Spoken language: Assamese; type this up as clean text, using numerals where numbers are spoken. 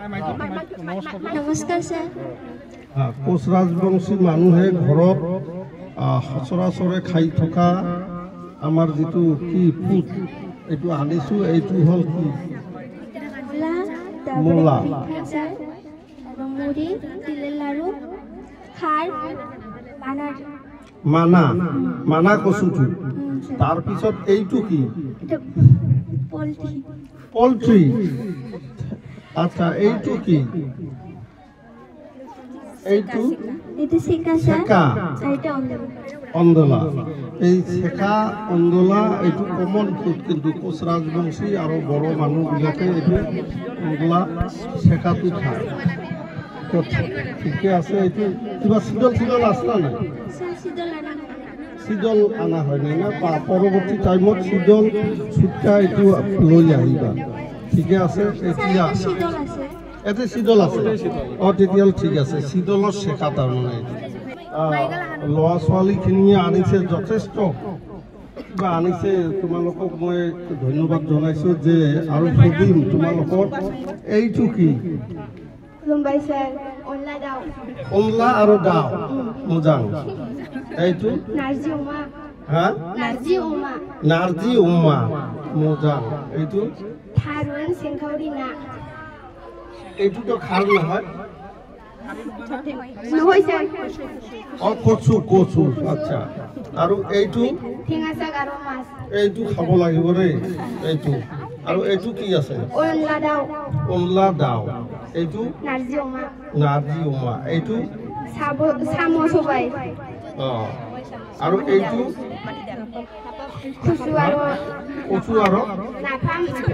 নমস্কাৰ স্যাৰ। কোচ ৰাজবংশী মানুহে ঘৰত সচৰাচৰে খাই থকা আমাৰ যিটো কি ফুড এইটো আনিছো, এইটো হ'ল কি মূলা, মুড়ি, তিলের লাড়ু, খার, মানা মানা কচুটো, তাৰপিছত এইটো কি পল্ট্ৰি। আচ্ছা, এইটো কি? এইটো শেকা অন্দলা। এই শেকা অন্দলা এইটো কমন ফুড, কিন্তু কোচ ৰাজবংশী আৰু বড়ো মানুহবিলাকে এইটো অন্দলা শেকাটো খায়। ঠিকে আছে। এইটো কিবা চিডল আছে না নাই? চিডল আনা হয় নাই না? পৰৱৰ্তী টাইমত চিডল ছুটকা এইটো লৈ আহিবা। ঠিকে আছে। এতিয়া এতে চিডল আছে, তেতিয়াহ'লে ঠিক আছে। চিডলৰ শেকা তাৰমানে ল'ৰা ছোৱালীখিনিয়ে আনিছে, যথেষ্ট কিবা আনিছে। তোমালোকক মই ধন্যবাদ জনাইছোঁ যে, আৰু সুধিম তোমালোকৰ এইটো কি? অনলা আৰু দাও মোজাং। এইটো নাৰ্জি উমা মোজাং। এইটো এইটোতো খাৰ নহয়, কচু কচু। আচ্ছা, আৰু এইটো এইটো খাব লাগিব দেই। এইটো আৰু এইটো কি আছে? অনলা দাও। এইটো নাৰ্জি উমা। এইটো আৰু এইটো কচু আৰু নাফাম খাৰ।